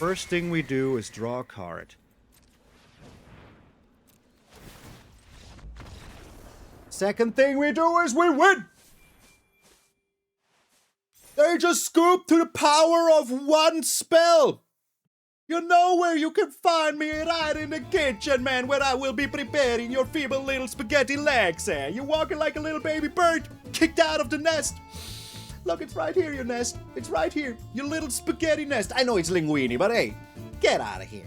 First thing we do is draw a card. Second thing we do is we win! They just scoop to the power of one spell! You know where you can find me, right in the kitchen, man, where I will be preparing your feeble little spaghetti legs, eh? You're walking like a little baby bird, kicked out of the nest. Look, it's right here, your nest. It's right here, your little spaghetti nest. I know it's linguine, but hey, get out of here.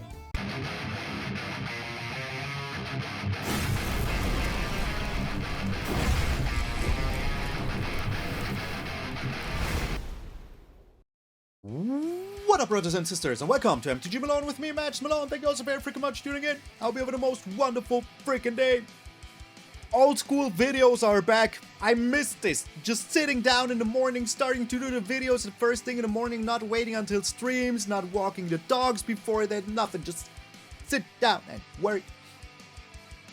What up, brothers and sisters, and welcome to MTG Malone with me, MtgA Malone. Thank you all so very freaking much for tuning in. I hope you have the most wonderful freaking day. Old school videos are back. I missed this. Just sitting down in the morning, starting to do the videos the first thing in the morning, not waiting until streams, not walking the dogs before that, nothing. Just sit down and work.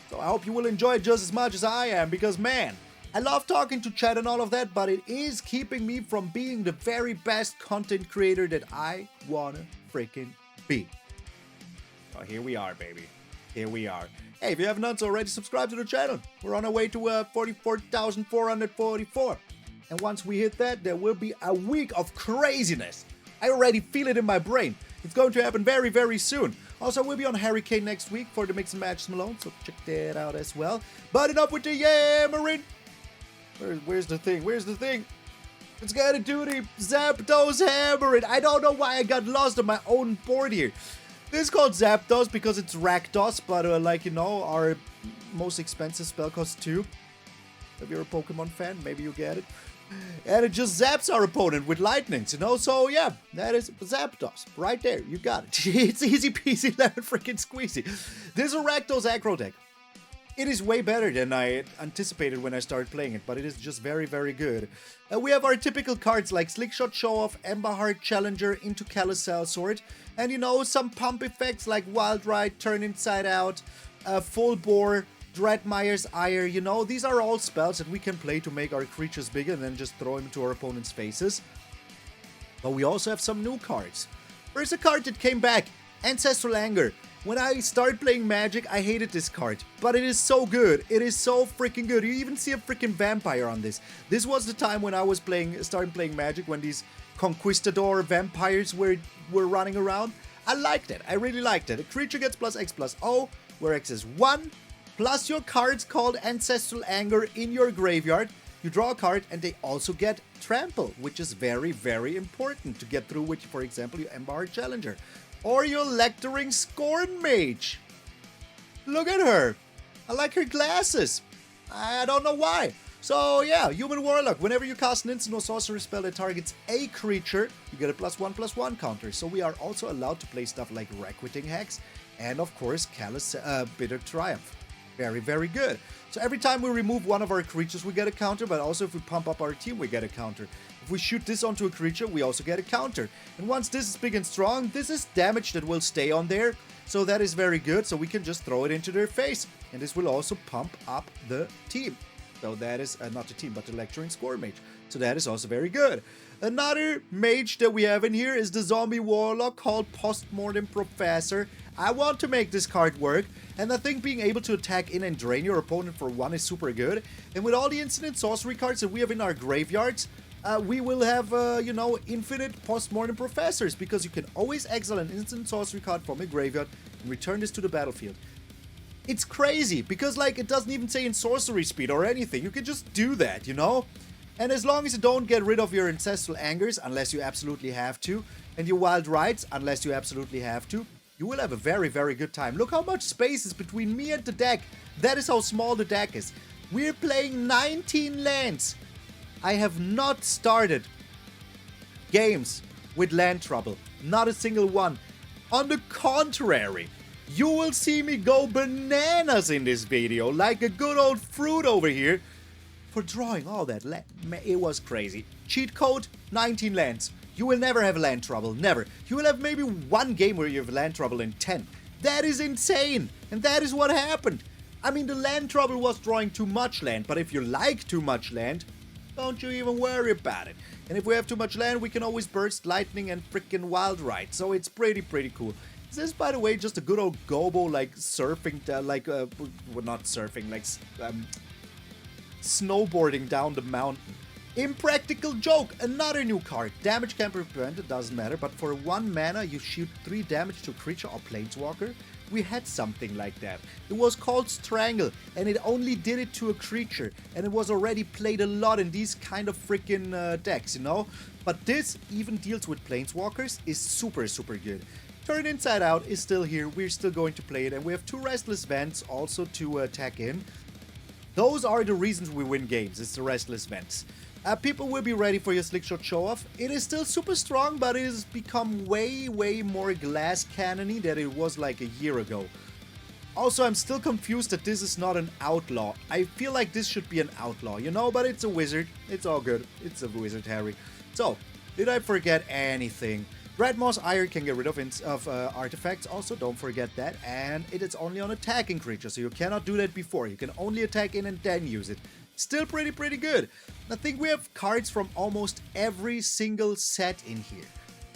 So I hope you will enjoy it just as much as I am, because man, I love talking to chat and all of that, but it is keeping me from being the very best content creator that I wanna freaking be. So here we are, baby. Here we are. Hey, if you haven't done so already, subscribe to the channel. We're on our way to 44,444. And once we hit that, there will be a week of craziness. I already feel it in my brain. It's going to happen very, very soon. Also, we'll be on Hurricane next week for the Mix and Match Malone, so check that out as well. But enough with the yammering. Where's the thing? Where's the thing? It's gotta do the ZAPDOS hammering. I don't know why I got lost on my own board here. This is called ZAPDOS because it's Rakdos, but like, you know, our most expensive spell costs 2. If you're a Pokemon fan, maybe you get it. And it just zaps our opponent with lightnings, you know? So yeah, that is ZAPDOS. Right there, you got it. It's easy peasy lemon freaking squeezy. This is a Rakdos aggro deck. It is way better than I anticipated when I started playing it, but it is just very, very good. We have our typical cards like Slickshot Show-Off, Emberheart Challenger into Callous Sell-Sword, and you know, some pump effects like Wild Ride, Turn Inside Out, Full Bore, Dreadma's Ire, you know, these are all spells that we can play to make our creatures bigger and then just throw them into our opponent's faces. But we also have some new cards. There's a card that came back, Ancestral Anger. When I started playing Magic, I hated this card, but it is so good. It is so freaking good. You even see a freaking vampire on this. This was the time when I was starting playing Magic, when these conquistador vampires were running around. I liked it. I really liked it. A creature gets +X+O, where X is 1, plus your cards called Ancestral Anger in your graveyard. You draw a card, and they also get Trample, which is very, very important to get through with, for example, your Emberheart Challenger. Or your Lecturing Scornmage. Look at her. I like her glasses. I don't know why. So yeah, Human Warlock. Whenever you cast an instant or sorcery spell that targets a creature, you get a +1/+1 counter. So we are also allowed to play stuff like Requiting Hex and of course Callous Bitter Triumph. Very, very good. So every time we remove one of our creatures, we get a counter, but also if we pump up our team, we get a counter. If we shoot this onto a creature, we also get a counter. And once this is big and strong, this is damage that will stay on there. So that is very good, so we can just throw it into their face. And this will also pump up the team. So that is, not the team, but the Lecturing Scornmage. So that is also very good. Another mage that we have in here is the zombie warlock called Postmortem Professor. I want to make this card work, and I think being able to attack in and drain your opponent for 1 is super good. And with all the instant sorcery cards that we have in our graveyards, we will have, you know, infinite Postmortem Professors, because you can always exile an instant sorcery card from a graveyard and return this to the battlefield. It's crazy, because, like, it doesn't even say in sorcery speed or anything. You can just do that, you know? And as long as you don't get rid of your Ancestral Angers, unless you absolutely have to, and your Wild Rides, unless you absolutely have to, you will have a very, very good time. Look how much space is between me and the deck. That is how small the deck is. We're playing 19 lands. I have not started games with land trouble. Not a single one. On the contrary, you will see me go bananas in this video, like a good old fruit over here, for drawing all that land. It was crazy. Cheat code, 19 lands. You will never have land trouble, never. You will have maybe 1 game where you have land trouble in 10. That is insane, and that is what happened. I mean, the land trouble was drawing too much land, but if you like too much land, Don't you even worry about it. And if we have too much land, we can always burst lightning and freaking wild ride. So it's pretty cool. Is this, by the way, just a good old gobo, like surfing, well, not surfing, like snowboarding down the mountain? Impractical Joke, another new card. Damage can be prevented, doesn't matter, but for 1 mana, you shoot 3 damage to a creature or planeswalker. We had something like that. It was called Strangle, and it only did it to a creature, and it was already played a lot in these kind of freaking decks, you know? But this even deals with planeswalkers, is super good. Turn Inside Out is still here, we're still going to play it, and we have 2 Restless Vents also to attack in. Those are the reasons we win games, it's the Restless Vents. People will be ready for your Slickshot Show-Off. It is still super strong, but it has become way more glass cannony than it was like a year ago. Also, I'm still confused that this is not an outlaw. I feel like this should be an outlaw, you know, but it's a wizard. It's all good. It's a wizard, Harry. So, did I forget anything? Dreadmaw's Ire can get rid of artifacts, also don't forget that, and it is only on attacking creatures, so you cannot do that before. You can only attack in and then use it. Still pretty good. I think we have cards from almost every single set in here.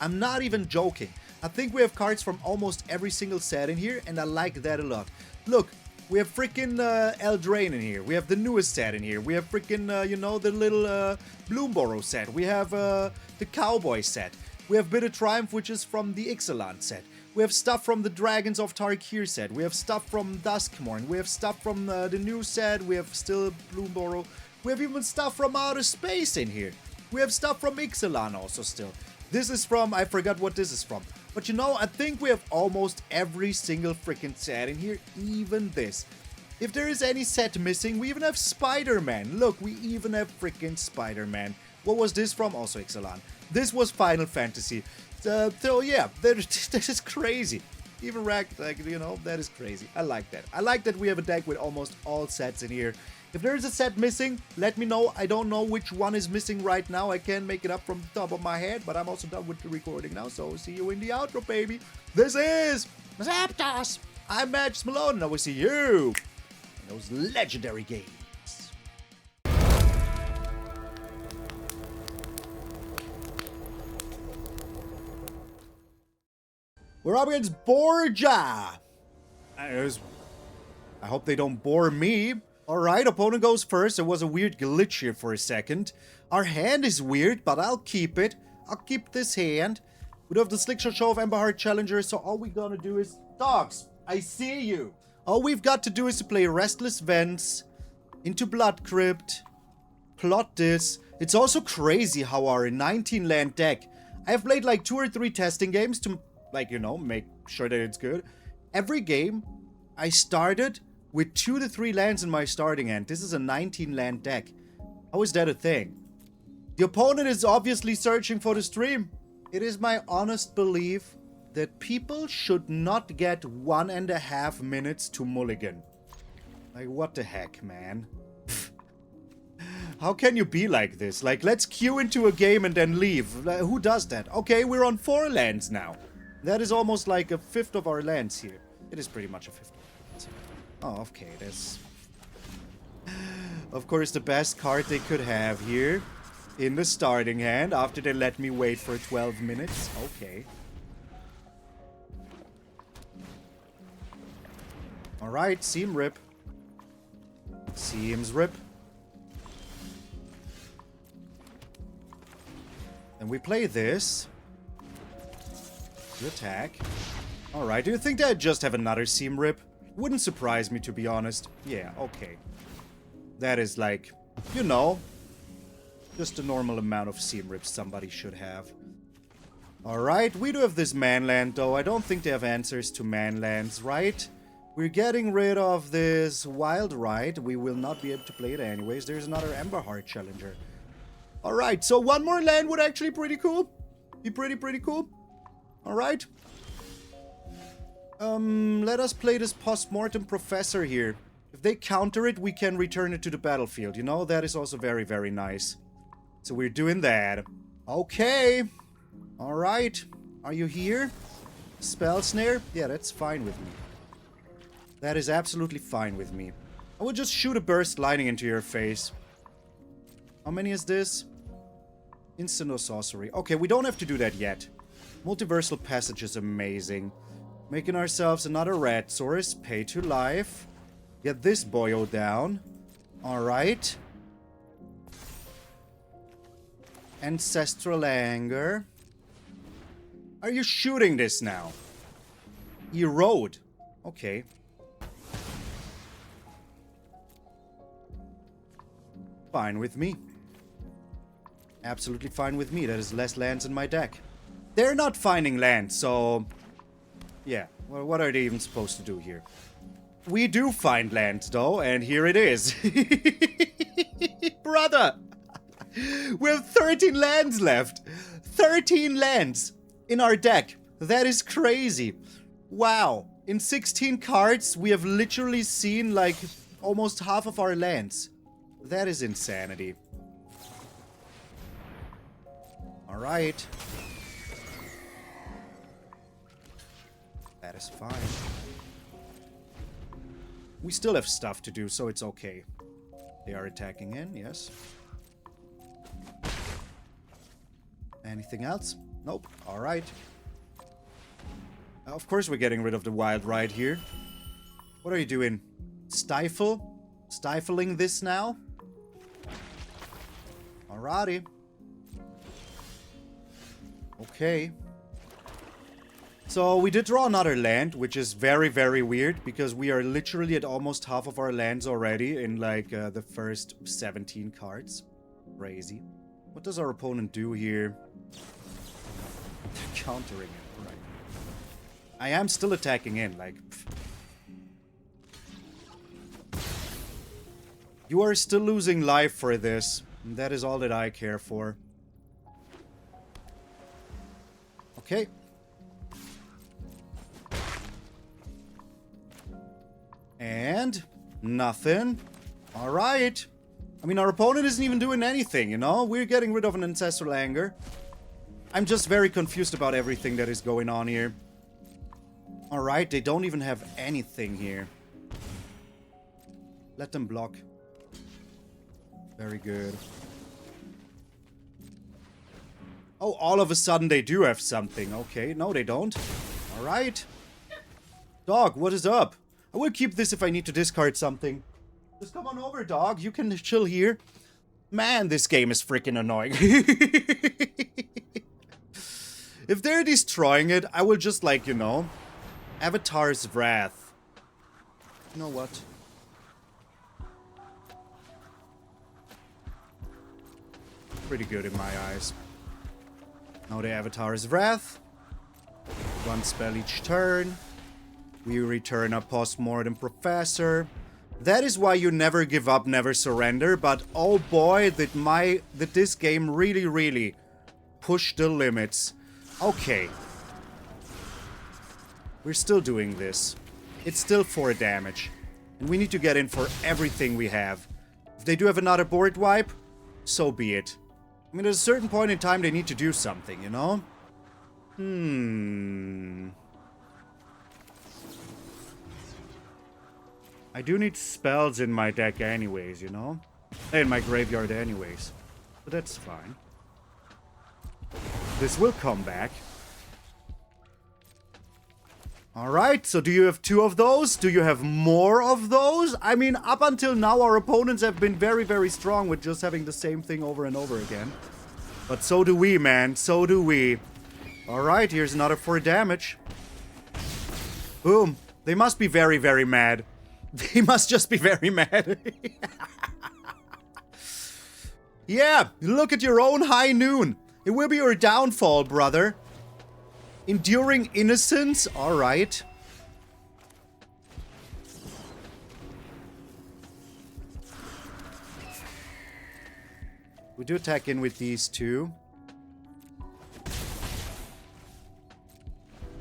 I'm not even joking. I think we have cards from almost every single set in here, and I like that a lot. Look, we have freaking Eldraine in here. We have the newest set in here. We have freaking, you know, the little Bloomborough set. We have the Cowboy set. We have Bit of Triumph, which is from the Ixalan set. We have stuff from the Dragons of Tarkir set. We have stuff from Duskmourn. We have stuff from the new set. We have still Bloomborough. We have even stuff from outer space in here. We have stuff from Ixalan also still. This is from, I forgot what this is from. But you know, I think we have almost every single freaking set in here, even this. If there is any set missing, we even have Spider-Man. Look, we even have freaking Spider-Man. What was this from? Also Ixalan. This was Final Fantasy. So yeah, that is crazy. Even racked, like, you know, that is crazy. I like that. I like that we have a deck with almost all sets in here. If there is a set missing, let me know. I don't know which one is missing right now. I can't make it up from the top of my head, but I'm also done with the recording now, so see you in the outro, baby. This is ZAPDOS. I'm MTG Malone, and I will see you in those legendary games. We're up against Borja. I hope they don't bore me. Alright, opponent goes first. There was a weird glitch here for a second. Our hand is weird, but I'll keep it. I'll keep this hand. We do have the Slickshot Show-Off Emberheart Challenger, so all we're gonna do is... Dogs, I see you. All we've got to do is to play Restless Vents into Blood Crypt, plot this. It's also crazy how our 19-land deck... I've played like 2 or 3 testing games to... like, you know, make sure that it's good. Every game, I started with 2 to 3 lands in my starting hand. This is a 19-land deck. How is that a thing? The opponent is obviously searching for the stream. It is my honest belief that people should not get 1.5 minutes to mulligan. Like, what the heck, man? How can you be like this? Like, let's queue into a game and then leave. Like, who does that? Okay, we're on 4 lands now. That is almost like a 1/5 of our lands here. It is pretty much a 1/5. Oh, okay, that's... Of course, the best card they could have here in the starting hand after they let me wait for 12 minutes. Okay. Alright, Seam Rip. Seams Rip. And we play this. To attack. Alright, do you think they'd just have another Seam Rip? Wouldn't surprise me, to be honest. Yeah, okay. That is like, you know, just a normal amount of Seam Rips somebody should have. Alright, we do have this Manland, though. I don't think they have answers to Manlands, right? We're getting rid of this Wild Ride. We will not be able to play it anyways. There's another Emberheart Challenger. Alright, so 1 more land would actually pretty cool. Be pretty cool. Alright. Let us play this Postmortem Professor here. If they counter it, we can return it to the battlefield. You know, that is also very nice. So we're doing that. Okay. Alright. Are you here? Spell Snare? Yeah, that's fine with me. That is absolutely fine with me. I will just shoot a Burst Lightning into your face. How many is this? Instant or sorcery. Okay, we don't have to do that yet. Multiversal Passage is amazing. Making ourselves another red source. Pay to life. Get this boyo down. Alright. Ancestral Anger. Are you shooting this now? Erode. Okay. Fine with me. Absolutely fine with me. That is less lands in my deck. They're not finding land, so... yeah, well, what are they even supposed to do here? We do find land, though, and here it is. Brother! We have 13 lands left. 13 lands in our deck. That is crazy. Wow. In 16 cards, we have literally seen, like, almost half of our lands. That is insanity. Alright. That is fine. We still have stuff to do, so it's okay. They are attacking in, yes. Anything else? Nope. Alright. Of course we're getting rid of the wild ride here. What are you doing? Stifle? Stifling this now? Alrighty. Okay. So we did draw another land, which is very, very weird, because we are literally at almost half of our lands already in, like, the first 17 cards. Crazy. What does our opponent do here? They're countering it, right. I am still attacking in, like... You are still losing life for this. And that is all that I care for. Okay. And nothing. Alright. I mean, our opponent isn't even doing anything, you know? We're getting rid of an Ancestral Anger. I'm just very confused about everything that is going on here. Alright, they don't even have anything here. Let them block. Very good. Oh, all of a sudden they do have something. Okay, no they don't. Alright. Dog, what is up? I will keep this if I need to discard something. Just come on over, dog. You can chill here. Man, this game is freaking annoying. If they're destroying it, I will just, like, you know... Avatar's Wrath. You know what? Pretty good in my eyes. Now the Avatar's Wrath. One spell each turn. We return a Postmortem Professor. That is why you never give up, never surrender. But oh boy, did this game really, really push the limits. Okay. We're still doing this. It's still 4 damage. And we need to get in for everything we have. If they do have another board wipe, so be it. I mean, at a certain point in time, they need to do something, you know? I do need spells in my deck anyways, you know? In my graveyard anyways. But that's fine. This will come back. Alright, so do you have 2 of those? Do you have more of those? I mean, up until now, our opponents have been very, very strong with just having the same thing over and over again. But so do we, man. So do we. Alright, here's another 4 damage. Boom. They must be very, very mad. They must just be very mad. Yeah, look at your own high noon. It will be your downfall, brother. Enduring Innocence? Alright. We do attack in with these 2.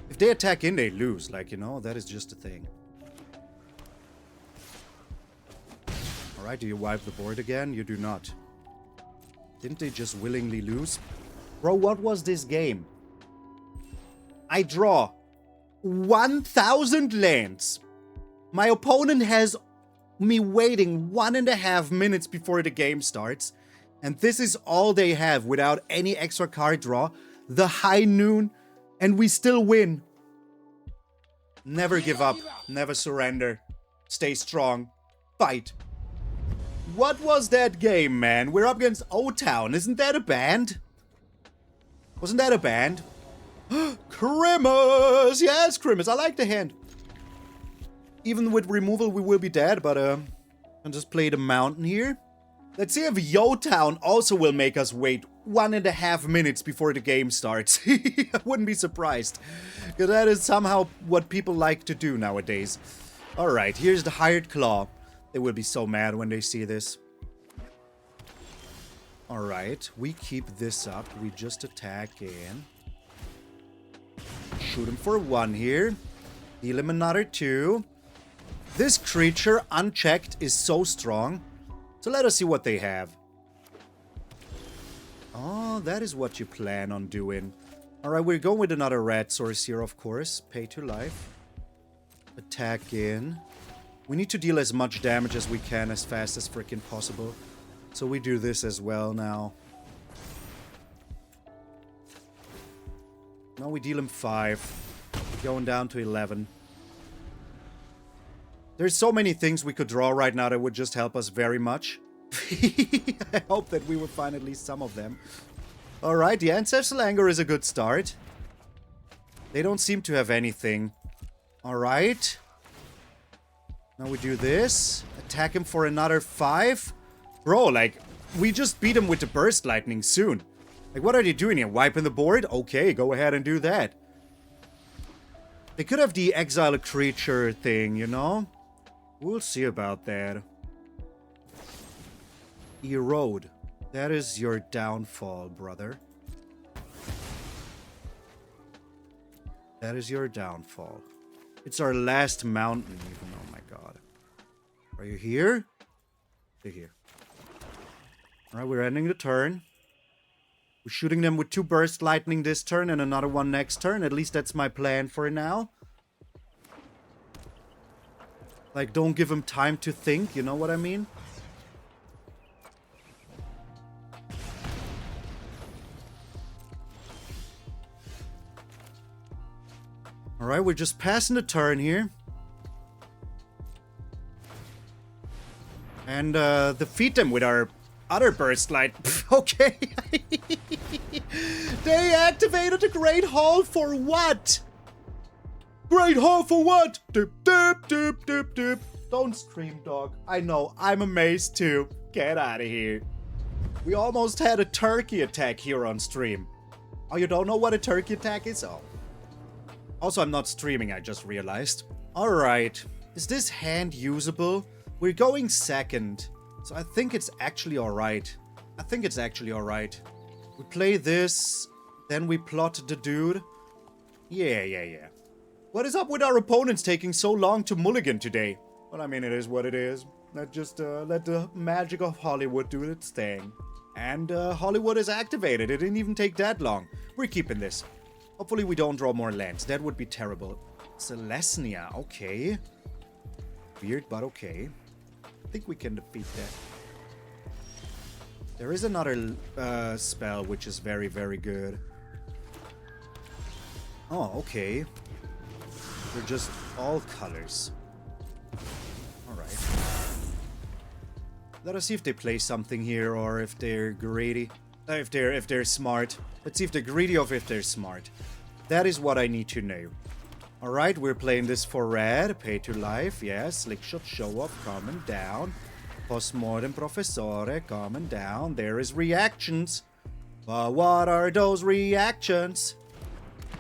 If they attack in, they lose. Like, you know, that is just a thing. Alright, do you wipe the board again? You do not. Didn't they just willingly lose? Bro, what was this game? I draw 1,000 lands. My opponent has me waiting 1.5 minutes before the game starts. And this is all they have without any extra card draw. The High Noon, and we still win. Never give up. Never surrender. Stay strong. Fight. What was that game, man? We're up against O-Town. Isn't that a band? Wasn't that a band? Crimmers! Yes, Crimmers. I like the hand. Even with removal, we will be dead, but I'll just play the mountain here. Let's see if Yo-Town also will make us wait 1.5 minutes before the game starts. I wouldn't be surprised. Because that is somehow what people like to do nowadays. Alright, here's the Hired Claw. They will be so mad when they see this. Alright, we keep this up. We just attack in. Shoot him for 1 here. Deal him another 2. This creature, unchecked, is so strong. So let us see what they have. Oh, that is what you plan on doing. Alright, we're going with another red source here, of course. Pay to life. Attack in. We need to deal as much damage as we can as fast as freaking possible. So we do this as well now. Now we deal him 5. We're going down to 11. There's so many things we could draw right now that would just help us very much. I hope that we will find at least some of them. Alright, the Ancestral Anger is a good start. They don't seem to have anything. Alright. Now we do this. Attack him for another 5. Bro, like, we just beat him with the Burst Lightning soon. Like, what are they doing here? Wiping the board? Okay, go ahead and do that. They could have the exile a creature thing, you know? We'll see about that. Erode. That is your downfall, brother. That is your downfall. It's our last mountain, even. Oh my god. Are you here? You're here. Alright, we're ending the turn. We're shooting them with 2 Burst Lightning this turn and another one next turn. At least that's my plan for now. Like, don't give him time to think, you know what I mean? Alright, we're just passing the turn here. And defeat them with our other Burst Light. Okay. They activated the Great Hall for what? Great Hall for what? Dip, dip, dip, dip, dip. Don't scream, dog. I know, I'm amazed too. Get out of here. We almost had a turkey attack here on stream. Oh, you don't know what a turkey attack is? Oh. Also, I'm not streaming, I just realized. Alright. Is this hand usable? We're going second. So I think it's actually alright. I think it's actually alright. We play this, then we plot the dude. Yeah. What is up with our opponents taking so long to mulligan today? Well, I mean, it is what it is. Let the magic of Hollywood do its thing. And Hollywood is activated. It didn't even take that long. We're keeping this. Hopefully we don't draw more lands. That would be terrible. Celestia, okay. Weird, but okay. I think we can defeat that. There is another spell which is very, very good. Oh, okay. They're just all colors. Alright. Let us see if they play something here or if they're greedy. If they're smart. Let's see if they're greedy or if they're smart. That is what I need to know. Alright, we're playing this for red. Pay to life, yes. Slickshot Show-Off coming down. Postmortem Professor coming down. There is reactions. But what are those reactions?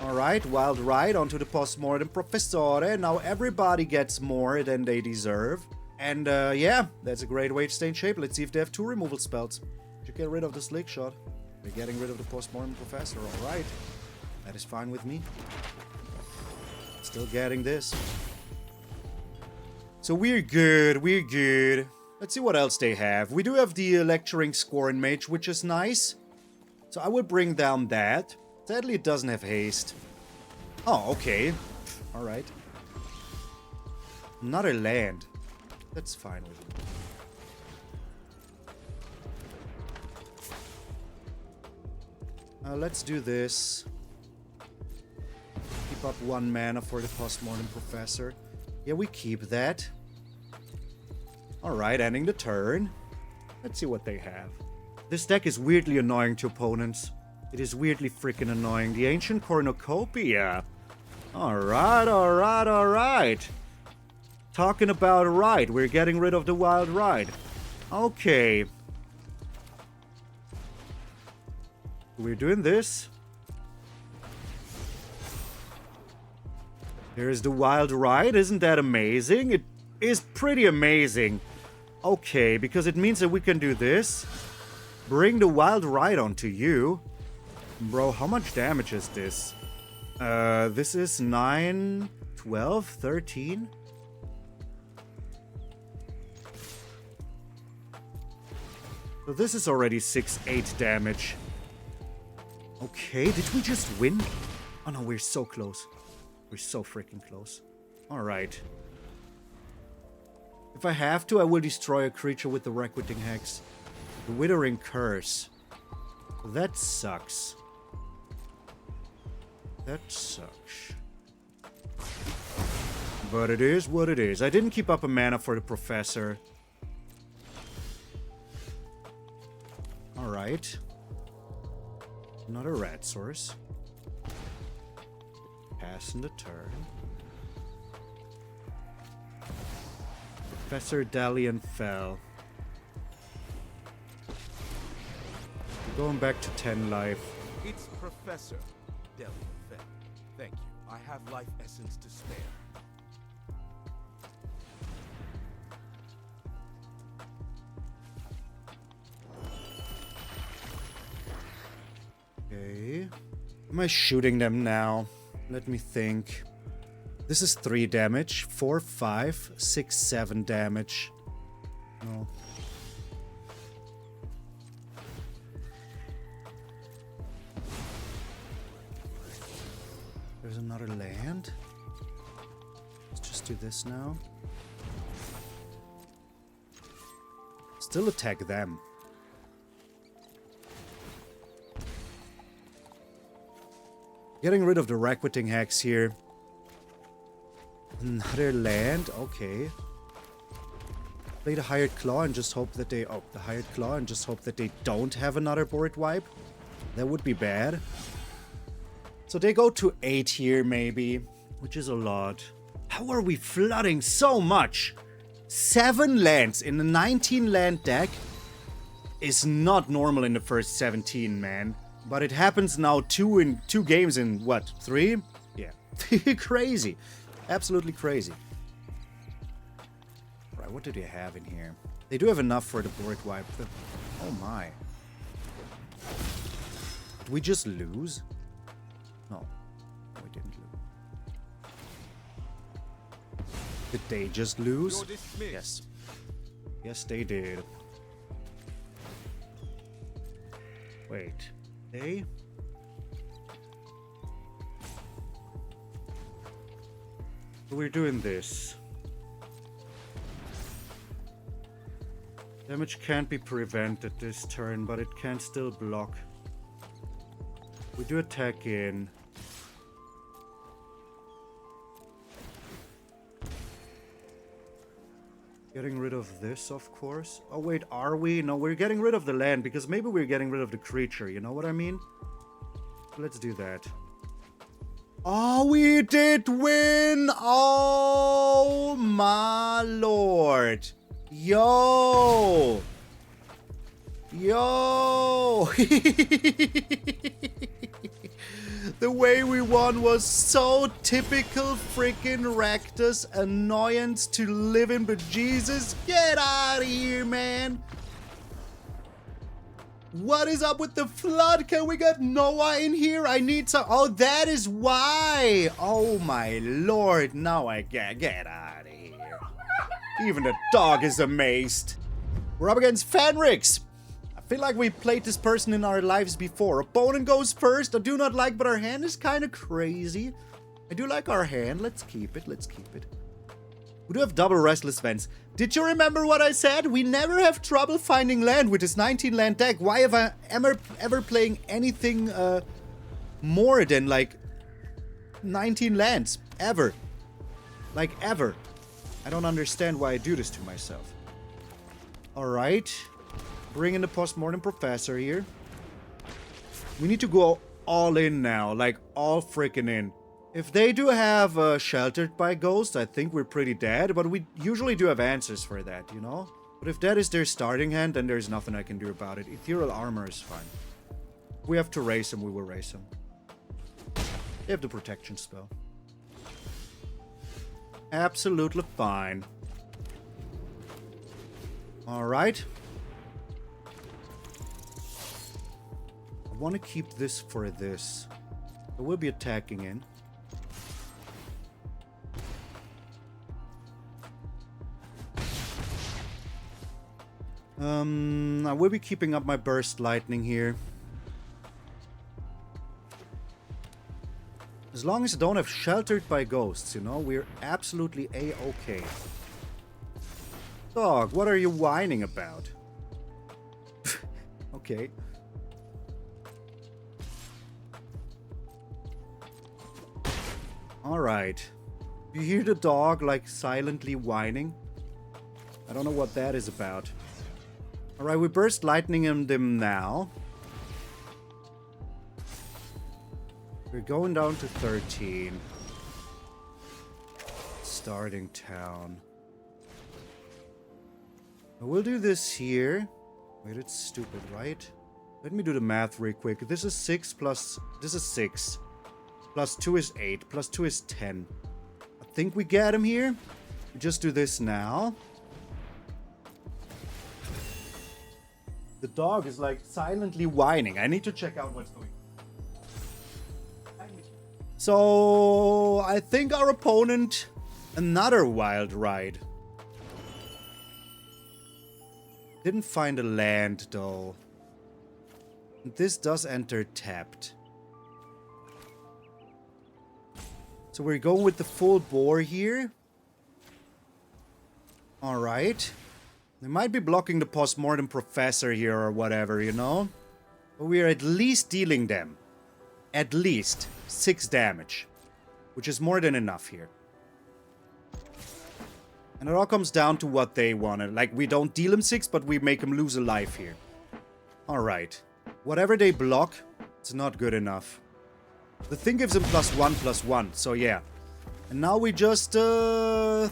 Alright, Wild Ride onto the Postmortem Professor. Now everybody gets more than they deserve. And yeah, that's a great way to stay in shape. Let's see if they have 2 removal spells. To get rid of the Slickshot. We're getting rid of the Postmortem Professor. Alright. That is fine with me. Still getting this. So we're good. We're good. Let's see what else they have. We do have the Lecturing Scornmage, which is nice. So I will bring down that. Sadly, it doesn't have haste. Oh, okay. Alright. Another land. That's fine with me. Let's do this. Keep up 1 mana for the Postmortem Professor. Yeah, we keep that. Alright, ending the turn. Let's see what they have. This deck is weirdly annoying to opponents. It is weirdly freaking annoying. The Ancient Cornucopia. Alright, alright, alright. Talking about right. We're getting rid of the Wild Ride. Okay. We're doing this. There's the Wild Ride. Isn't that amazing? It is pretty amazing. Okay, because it means that we can do this. Bring the Wild Ride onto you. Bro, how much damage is this? This is 9, 12, 13. So this is already 6, 8 damage. Okay, did we just win? Oh no, we're so close. We're so freaking close. Alright. If I have to, I will destroy a creature with the Requiting Hex. The Withering Curse. That sucks. That sucks. But it is what it is. I didn't keep up a mana for the Professor. Alright. Another red source. Pass in the turn. Professor Dalian fell. We're going back to 10 life. It's Professor Dalian fell. Thank you. I have life essence to spare. Okay. Am I shooting them now? Let me think. This is 3 damage. 4, 5, 6, 7 damage. No. There's another land. Let's just do this now. Still attack them. Getting rid of the Requiting Hex here. Another land, okay. Play the Hired Claw and just hope that they... Oh, the Hired Claw and just hope that they don't have another board wipe. That would be bad. So they go to 8 here, maybe. Which is a lot. How are we flooding so much? 7 lands in a 19 land deck is not normal in the first 17, man. But it happens now 2 games in, what, 3? Yeah. Crazy. Absolutely crazy. Right, what do they have in here? They do have enough for the board wipe. Oh my. Did we just lose? No. We didn't lose. Did they just lose? Yes. Yes, they did. Wait. They? We're doing this. Damage can't be prevented this turn, but it can still block. We do attack in. Getting rid of this, of course. Oh wait, are we? No, we're getting rid of the land, because maybe we're getting rid of the creature, you know what I mean? Let's do that. Oh, we did win! Oh my lord! Yo! Yo! The way we won was so typical freaking Rakdos annoyance to live in, but Jesus, get out of here, man! What is up with the flood? Can we get Noah in here? I need some... Oh, that is why! Oh my lord, now I get out of here. Even the dog is amazed. We're up against Fenrix. I feel like we played this person in our lives before. Opponent goes first. I do not like, but our hand is kind of crazy. I do like our hand. Let's keep it. Let's keep it. We do have double Restless Vents. Did you remember what I said? We never have trouble finding land with this 19 land deck. Why have I ever playing anything more than like 19 lands? Ever. Like ever. I don't understand why I do this to myself. Alright. Bring in the Postmortem Professor here. We need to go all in now. Like all freaking in. If they do have Sheltered by Ghosts, I think we're pretty dead, but we usually do have answers for that, you know? But if that is their starting hand, then there's nothing I can do about it. Ethereal Armor is fine. If we have to race him, we will race him. They have the protection spell. Absolutely fine. Alright. I want to keep this for this. So we'll be attacking in. I will be keeping up my Burst Lightning here. As long as I don't have Sheltered by Ghosts, you know, we're absolutely A-okay. Dog, what are you whining about? Okay. Alright. You hear the dog, like, silently whining? I don't know what that is about. Alright, we Burst Lightning them now. We're going down to 13. Starting town. We'll do this here. Wait, it's stupid, right? Let me do the math real quick. This is 6 plus... This is 6. Plus 2 is 8. Plus 2 is 10. I think we get him here. We just do this now. The dog is like silently whining. I need to check out what's going on. So I think our opponent, another Wild Ride. Didn't find a land though. This does enter tapped. So we're going with the full bore here. Alright. They might be blocking the Postmortem Professor here or whatever, you know? But we are at least dealing them. At least 6 damage. Which is more than enough here. And it all comes down to what they wanted. Like, we don't deal them 6, but we make them lose a life here. Alright. Whatever they block, it's not good enough. The thing gives them +1/+1, so yeah. And now we just throw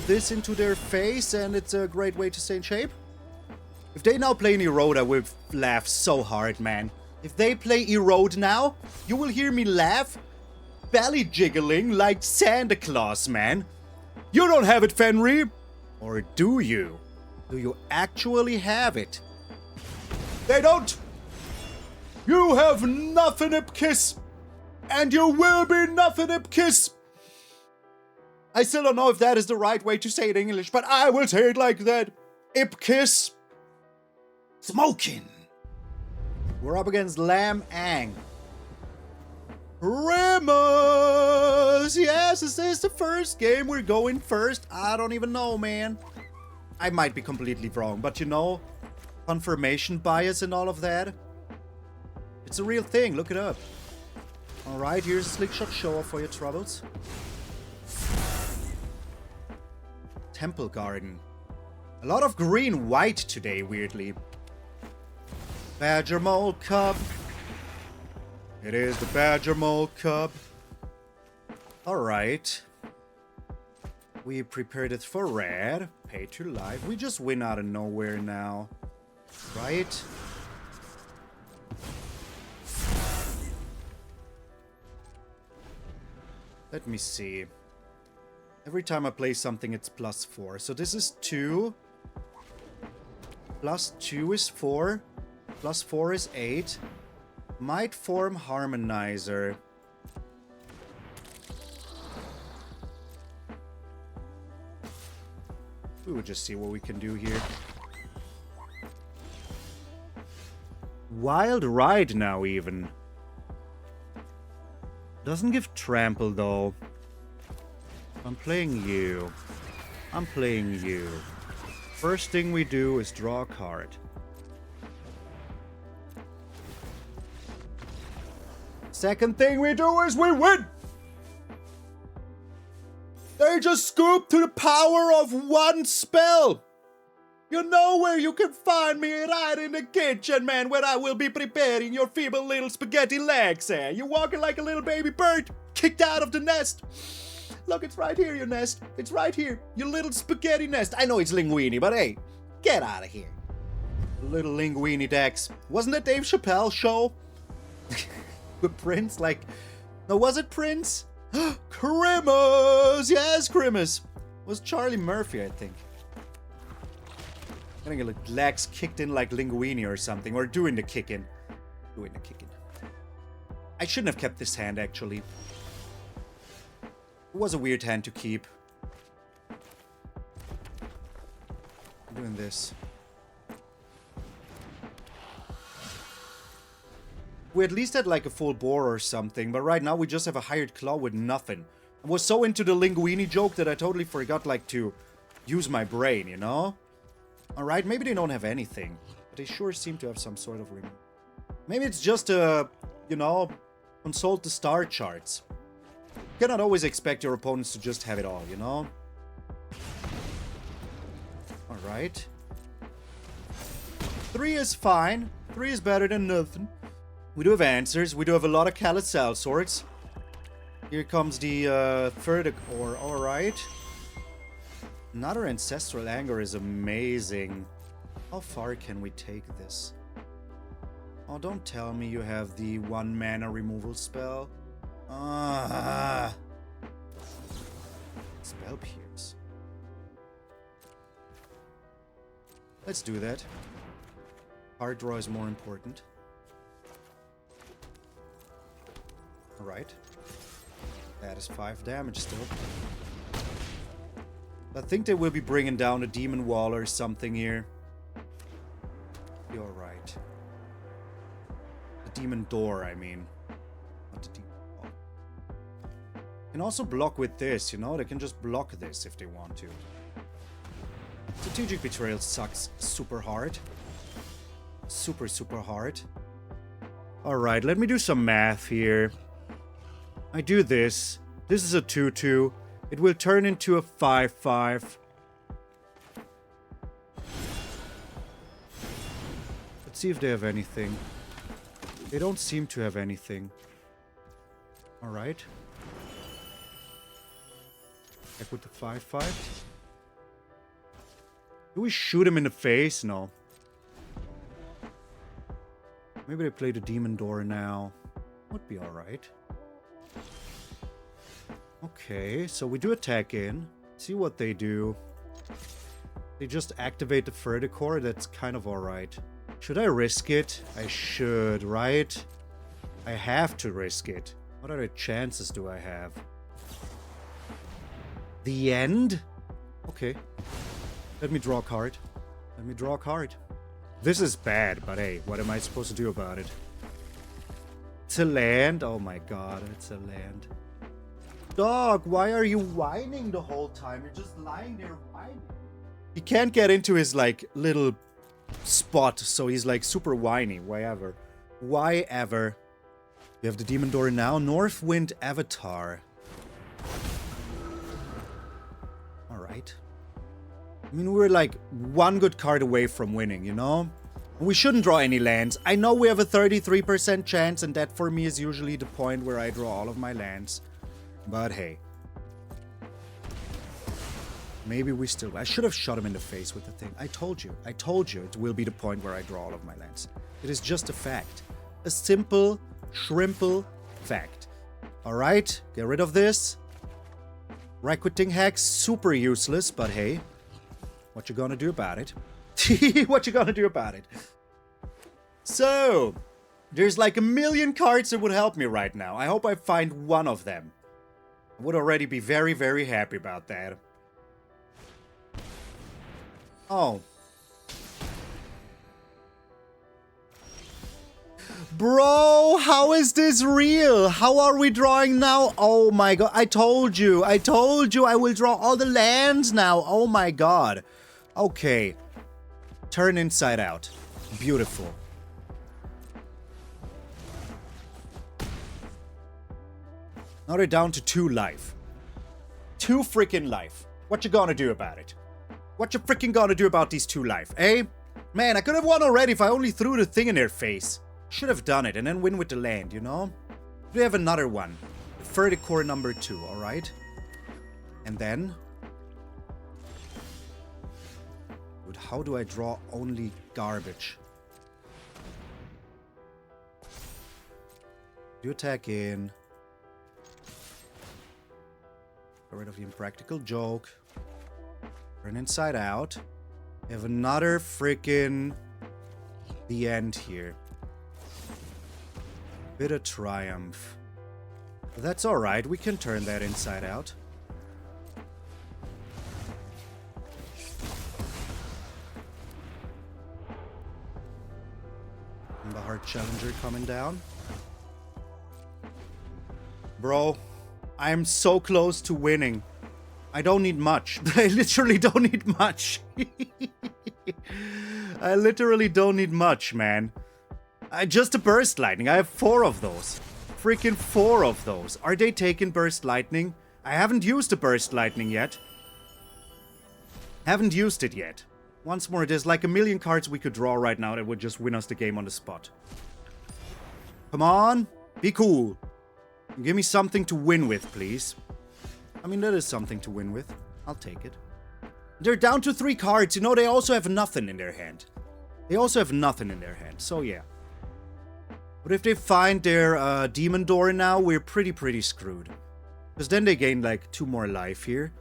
this into their face, and it's a great way to stay in shape. If they now play an Erode, I will laugh so hard, man. If they play Erode now, you will hear me laugh, belly jiggling like Santa Claus, man. You don't have it, Fenrir! Or do you? Do you actually have it? They don't! You have nothing, Ipkiss! And you will be nothing, Ipkiss! I still don't know if that is the right way to say it in English, but I will say it like that. Ipkiss. Smoking. We're up against Lam Ang. Rimmers! Yes, this is the first game. We're going first. I don't even know, man. I might be completely wrong, but you know, confirmation bias and all of that. It's a real thing. Look it up. Alright, here's a Slickshot Show-Off for your troubles. Temple Garden. A lot of green-white today, weirdly. Badger Mole Cub. It is the Badger Mole Cub. Alright. We prepared it for red. Pay to life. We just win out of nowhere now. Right? Let me see. Every time I play something, it's +4. So this is 2. +2 is 4. +4 is 8. Might form Harmonizer. We will just see what we can do here. Wild Ride now, even. Doesn't give Trample, though. I'm playing you. I'm playing you. First thing we do is draw a card. Second thing we do is we win! They just scoop to the power of one spell! You know where you can find me, right in the kitchen, man, where I will be preparing your feeble little spaghetti legs, eh? You walking like a little baby bird, kicked out of the nest. Look, it's right here, your nest. It's right here, your little spaghetti nest. I know it's linguini, but hey, get out of here. Little linguini Dex. Wasn't it Dave Chappelle show? With Prince, like... No, was it Prince? Grimace! Yes, Grimace. It was Charlie Murphy, I think. Getting like legs kicked in like linguini or something. Or doing the kick-in. Doing the kick-in. I shouldn't have kept this hand, actually. It was a weird hand to keep. I'm doing this. We at least had like a full bore or something, but right now we just have a hired claw with nothing. I was so into the linguini joke that I totally forgot like to use my brain, you know? Alright, maybe they don't have anything, but they sure seem to have some sort of ring. Maybe it's just you know, consult the star charts. You cannot always expect your opponents to just have it all, you know? Alright. 3 is fine. 3 is better than nothing. We do have answers. We do have a lot of Callous Sell-Swords. Here comes the third core. Alright. Another Ancestral Anger is amazing. How far can we take this? Oh, don't tell me you have the 1 mana removal spell. Ah. Spell Pierce. Let's do that. Card draw is more important. Alright. That is 5 damage still. I think they will be bringing down a Demon Wall or something here. You're right. The Demon Door, I mean. Not the Demon Wall. Can also block with this, you know? They can just block this if they want to. Strategic Betrayal sucks super hard. Super, super hard. Alright, let me do some math here. I do this. This is a 2-2. It will turn into a 5-5. Let's see if they have anything. They don't seem to have anything. Alright. Back with the 5-5. Do we shoot him in the face? No. Maybe they play the Demon Door now. Would be alright. Okay, so we do attack in. See what they do. They just activate the further core. That's kind of alright. Should I risk it? I should, right? I have to risk it. What other chances do I have? The end? Okay. Let me draw a card. Let me draw a card. This is bad, but hey, what am I supposed to do about it? It's a land? Oh my god, it's a land. Dog, why are you whining the whole time? You're just lying there whining. He can't get into his, like, little spot, so he's, like, super whiny. Why ever? Why ever? We have the Demon Door now. Northwind Avatar. Alright. I mean, we're, like, 1 good card away from winning, you know? We shouldn't draw any lands. I know we have a 33% chance, and that for me is usually the point where I draw all of my lands. But hey. Maybe we still... I should have shot him in the face with the thing. I told you it will be the point where I draw all of my lands. It is just a fact. A simple, shrimple fact. Alright, get rid of this. Requiting Hex, super useless, but hey. What you gonna do about it? What you gonna do about it? So, there's like a million cards that would help me right now. I hope I find one of them. I would already be very, very happy about that. Oh. Bro, how is this real? How are we drawing now? Oh my god, I told you I will draw all the lands now. Oh my god. Okay. Turn inside out. Beautiful. Now they're down to 2 life. 2 freaking life. What you gonna do about it? What you freaking gonna do about these 2 life, eh? Man, I could have won already if I only threw the thing in their face. Should have done it and then win with the land, you know? We have another one. Further core number 2, alright? And then... Dude, how do I draw only garbage? Do attack in. Get rid of the Impractical Joke. Turn inside out. We have another freaking... The end here. Bit of triumph. But that's alright, we can turn that inside out. Emberheart Challenger coming down. Bro, I am so close to winning. I don't need much. I literally don't need much. I literally don't need much, man. Just a Burst Lightning. I have 4 of those. Freaking 4 of those. Are they taking Burst Lightning? I haven't used a Burst Lightning yet. Haven't used it yet. Once more, there's like a million cards we could draw right now that would just win us the game on the spot. Come on. Be cool. Give me something to win with, please. I mean, that is something to win with. I'll take it. They're down to 3 cards. You know, they also have nothing in their hand. They also have nothing in their hand. So, yeah. But if they find their Demon Door now, we're pretty screwed. Because then they gain like 2 more life here.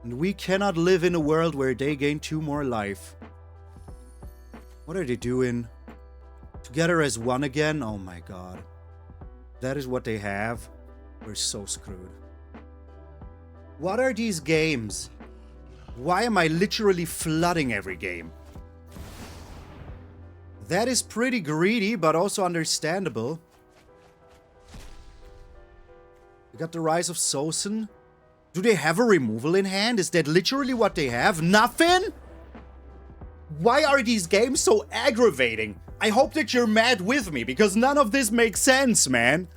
And we cannot live in a world where they gain 2 more life. What are they doing? Together as 1 again? Oh my god. That is what they have. We're so screwed. What are these games? Why am I literally flooding every game? That is pretty greedy, but also understandable. We got the Rise of Sosen. Do they have a removal in hand? Is that literally what they have? Nothing? Why are these games so aggravating? I hope that you're mad with me, because none of this makes sense, man.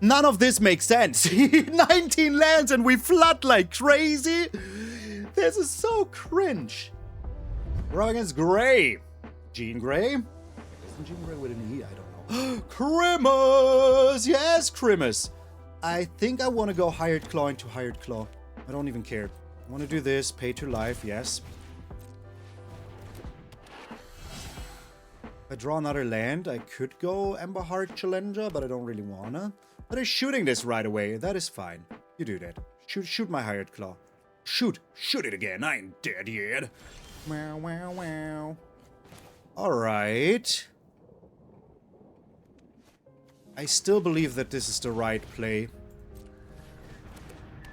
None of this makes sense. 19 lands and we flood like crazy? This is so cringe. We're against Gray. Jean Grey? Isn't Jean Grey with an E? I don't know. Crimus! Yes, Crimus. I think I want to go Hired Claw into Hired Claw. I don't even care. I want to do this. Pay to life, yes. If I draw another land, I could go Emberheart Challenger, but I don't really wanna. But they're shooting this right away. That is fine. You do that. Shoot my Hired Claw. Shoot it again. I ain't dead yet. Wow, wow, wow. Alright. I still believe that this is the right play.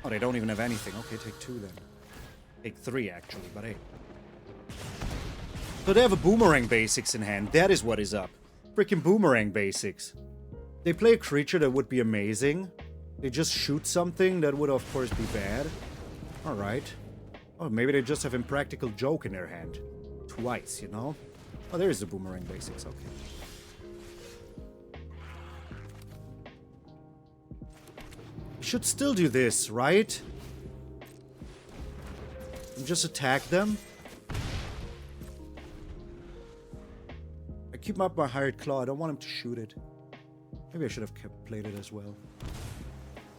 Oh, they don't even have anything. Okay, take 2 then. Take 3 actually, but hey. So they have a Boomerang Basics in hand. That is what is up. Freaking Boomerang Basics. They play a creature that would be amazing. They just shoot something that would of course be bad. Alright. Oh, maybe they just have Impractical Joke in their hand. Twice, you know? Oh, there's the Boomerang Basics, okay. We should still do this, right? And just attack them. I keep up my Hired Claw, I don't want him to shoot it. Maybe I should have played it as well.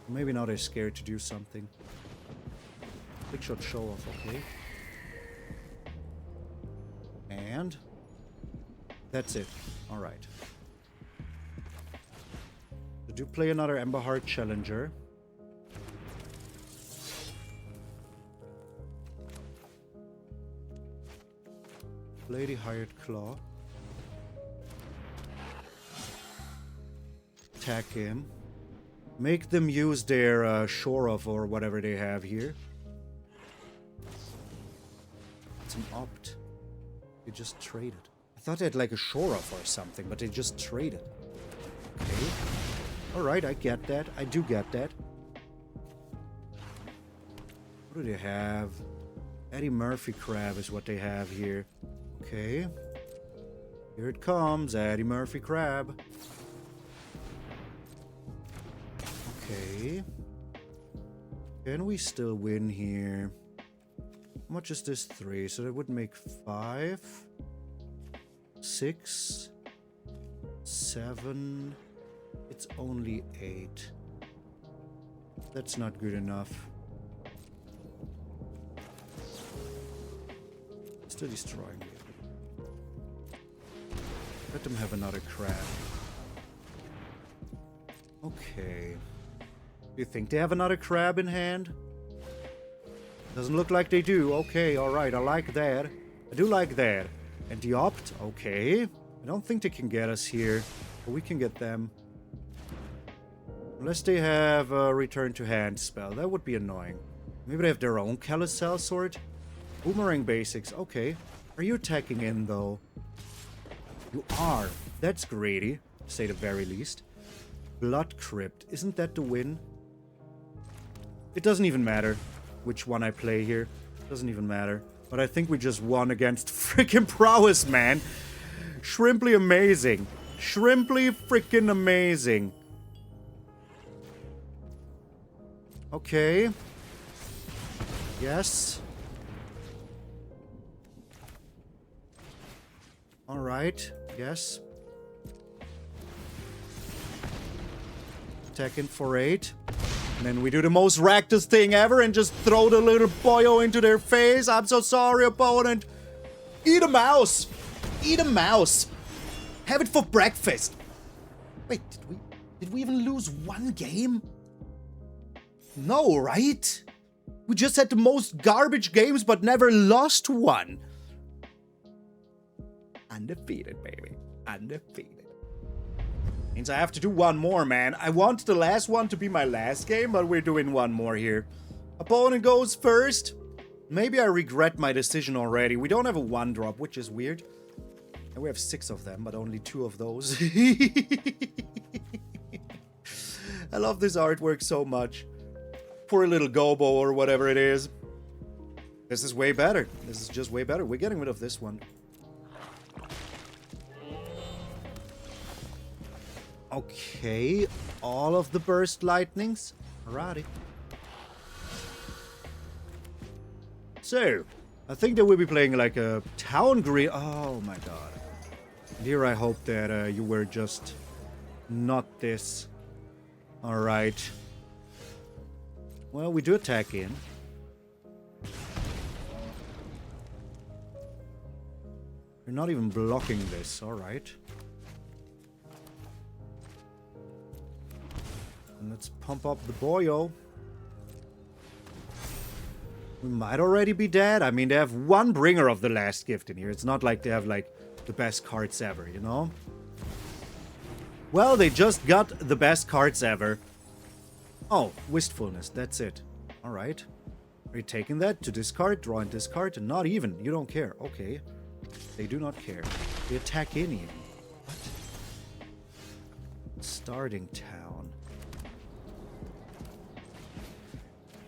Maybe now they're scared to do something. Slickshot Show-Off, okay. And... that's it. Alright. So do play another Emberheart Challenger. Play the Hired Claw. Attack him. Make them use their Shore-Off or whatever they have here. It's an opt. You just traded. I thought they had like a Show-Off or something, but they just traded. Okay. Alright, I get that. I do get that. What do they have? Eddie Murphy Crab is what they have here. Okay. Here it comes, Eddie Murphy Crab. Okay. Can we still win here? How much is this? 3, so that would make 5, 6, 7. It's only 8. That's not good enough. Still destroying it. Let them have another crab. Okay. Do you think they have another crab in hand? Doesn't look like they do. Okay, alright, I like that. I do like that. And the Opt, okay. I don't think they can get us here, but we can get them. Unless they have a Return to Hand spell. That would be annoying. Maybe they have their own Callous Sell-Sword? Boomerang basics, okay. Are you attacking in, though? You are. That's greedy, to say the very least. Blood Crypt. Isn't that the win? It doesn't even matter which one I play here. Doesn't even matter. But I think we just won against freaking Prowess, man. Shrimply amazing. Shrimply freaking amazing. Okay. Yes. Alright. Yes. Attack in for 8. And then we do the most Rakdos thing ever and just throw the little boyo into their face. I'm so sorry, opponent. Eat a mouse. Eat a mouse. Have it for breakfast. Wait, did we even lose one game? No, right? We just had the most garbage games but never lost one. Undefeated, baby. Undefeated. Means I have to do one more, man. I want the last one to be my last game, but we're doing one more here. Opponent goes first. Maybe I regret my decision already. We don't have a 1-drop, which is weird. And we have 6 of them, but only 2 of those. I love this artwork so much. Poor little Gobo or whatever it is. This is way better. This is just way better. We're getting rid of this one. Okay, all of the burst lightnings. Alrighty. So, I think that we'll be playing like a town green. Oh my god. And here I hope that you were just not this. Alright. Well, we do attack in. You're not even blocking this. Alright. And let's pump up the boyo. We might already be dead. I mean, they have one bringer of the last gift in here. It's not like they have, like, the best cards ever, you know? Well, they just got the best cards ever. Oh, Wistfulness. That's it. Alright. Are you taking that to discard? Draw and discard? Not even. You don't care. Okay. They do not care. They attack in here. What? Starting town.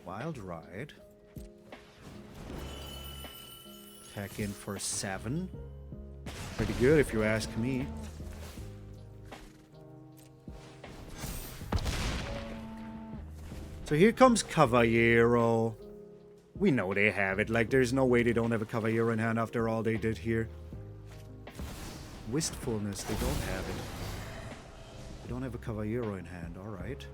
Wild Ride. Attack in for 7. Pretty good if you ask me. So here comes Caballero. We know they have it. Like, there's no way they don't have a Caballero in hand after all they did here. Wistfulness, they don't have it. They don't have a Caballero in hand, alright.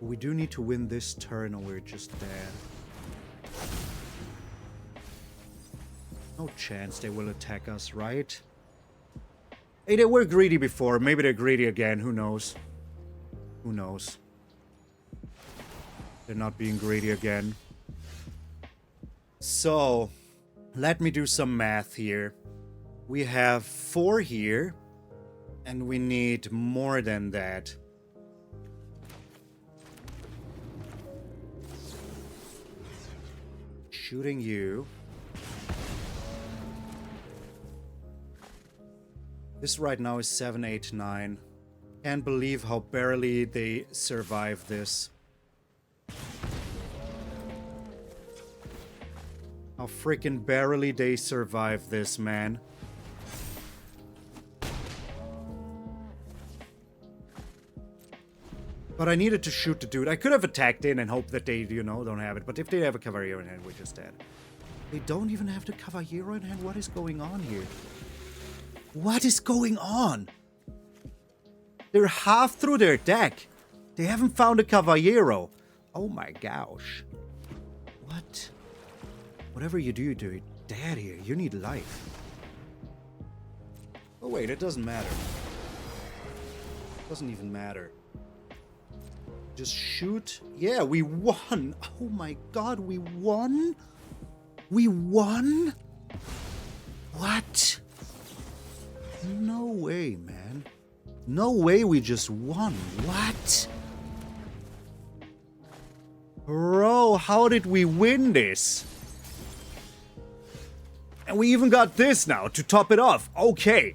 We do need to win this turn or we're just dead. No chance they will attack us, right? Hey, they were greedy before. Maybe they're greedy again. Who knows? Who knows? They're not being greedy again. So, let me do some math here. We have 4 here. And we need more than that. Shooting you. This right now is 7, 8, 9. Can't believe how barely they survive this. How freaking barely they survive this, man. But I needed to shoot the dude. I could have attacked in and hoped that they, you know, don't have it. But if they have a Cavalier in hand, we're just dead. They don't even have the Cavalier in hand? What is going on here? What is going on? They're half through their deck. They haven't found a Cavallero. Oh my gosh. What? Whatever you do, you're dead here. You need life. Oh wait, it doesn't matter. It doesn't even matter. Just shoot. Yeah, we won. Oh my god, we won? We won? What? No way, man. No way we just won. What? Bro, how did we win this? And we even got this now to top it off. Okay.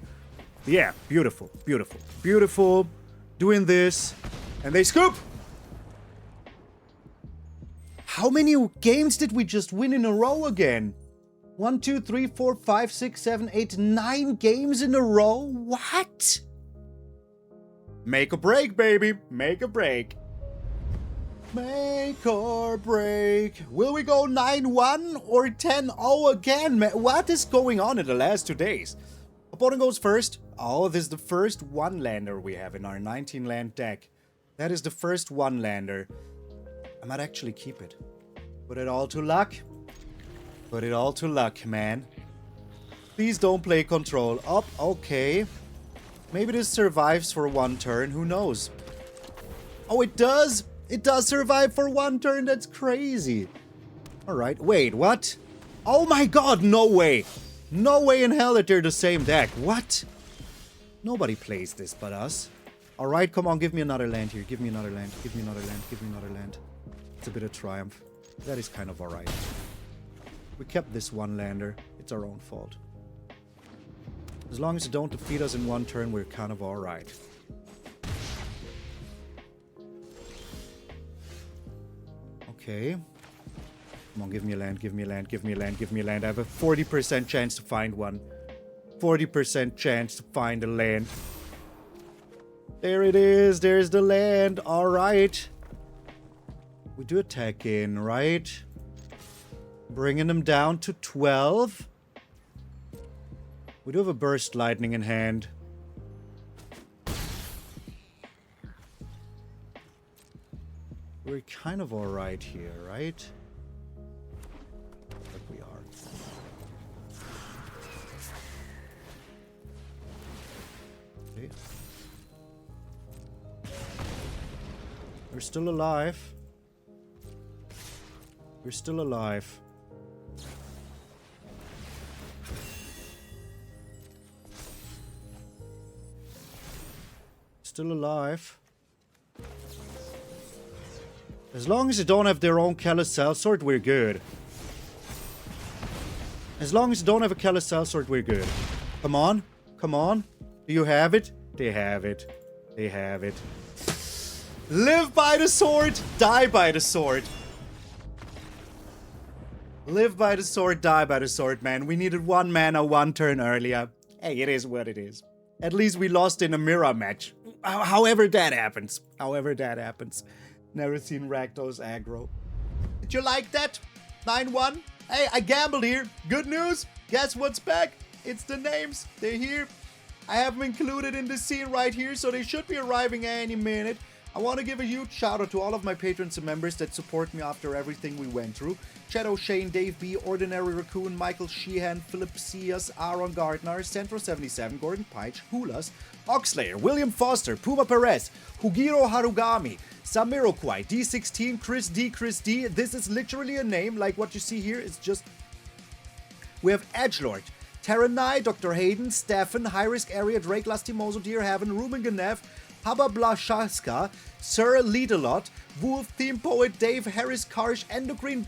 Yeah, beautiful, beautiful, beautiful. Doing this. And they scoop! How many games did we just win in a row again? 1, 2, 3, 4, 5, 6, 7, 8, 9 games in a row? What? Make or break, baby. Make or break. Make or break. Will we go 9-1 or 10-0 again? What is going on in the last 2 days? Opponent goes first. Oh, this is the first one-lander we have in our 19-land deck. That is the first one-lander. I might actually keep it. Put it all to luck. Put it all to luck, man. Please don't play control. Oh, okay. Maybe this survives for 1 turn. Who knows? Oh, it does? It does survive for 1 turn. That's crazy. Alright. Wait, what? Oh my god, no way. No way in hell that they're the same deck. What? Nobody plays this but us. Alright, come on. Give me another land here. Give me another land. Give me another land. Give me another land. It's a bit of triumph. That is kind of alright. We kept this one lander. It's our own fault. As long as you don't defeat us in 1 turn, we're kind of alright. Okay. Come on, give me a land, give me a land, give me a land, give me a land. I have a 40% chance to find one. 40% chance to find a land. There it is. There's the land. Alright. We do attack in, right? Bringing them down to 12. We do have a Burst Lightning in hand. We're kind of alright here, right? But we are. Okay. We're still alive. We're still alive. Still alive. As long as they don't have their own Callous Sell-Sword, we're good. As long as they don't have a Callous Sell-Sword, we're good. Come on. Come on. Do you have it? They have it. They have it. Live by the sword, die by the sword. Live by the sword, die by the sword, man. We needed 1 mana 1 turn earlier. Hey, it is what it is. At least we lost in a mirror match. However that happens. However that happens. Never seen Rakdos aggro. Did you like that? 9-1? Hey, I gambled here. Good news. Guess what's back? It's the names. They're here. I have them included in the scene right here, so they should be arriving any minute. I want to give a huge shout out to all of my patrons and members that support me after everything we went through. Shadow Shane, Dave B, Ordinary Raccoon, Michael Sheehan, Philip Cias, Aaron Gardner, Centro77, Gordon Peich, Hulas, Oxlayer, William Foster, Puma Perez, Hugiro Harugami, Samiroquai, D16, Chris D. This is literally a name, like what you see here. It's just... We have Edgelord, Terranai, Dr. Hayden, Stefan, High Risk Area, Drake Lastimoso, Deer Heaven, Ruben Ganev, Haba Blashaska, Sir Leadalot, Wolf, Theme Poet, Dave, Harris Karsh, Endocrine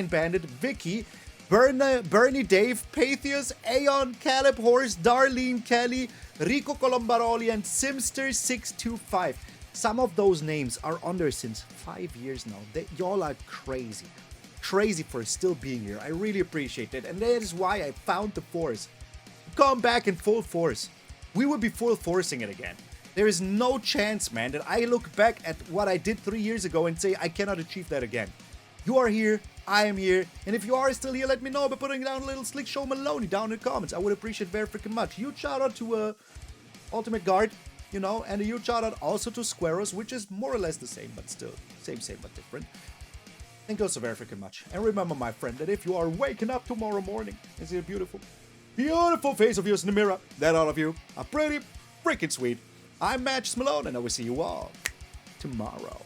Bandit, Vicky, Bernie Dave, Patheus, Aeon, Caleb Horse, Darlene Kelly, Rico Colombaroli, and Simster625. Some of those names are on there since 5 years now. Y'all are crazy. Crazy for still being here. I really appreciate it. And that is why I found the force. Come back in full force. We will be full forcing it again. There is no chance, man, that I look back at what I did 3 years ago and say I cannot achieve that again. You are here, I am here, and if you are still here, let me know by putting down a little Slick Show Maloney down in the comments. I would appreciate very freaking much. Huge shout out to Ultimate Guard, you know, and a huge shout out also to Squaros, which is more or less the same, but still same but different. Thank you so very freaking much. And remember, my friend, that if you are waking up tomorrow morning and see a beautiful face of yours in the mirror, that all of you are pretty freaking sweet. I'm MtgA Malone, and I will see you all tomorrow.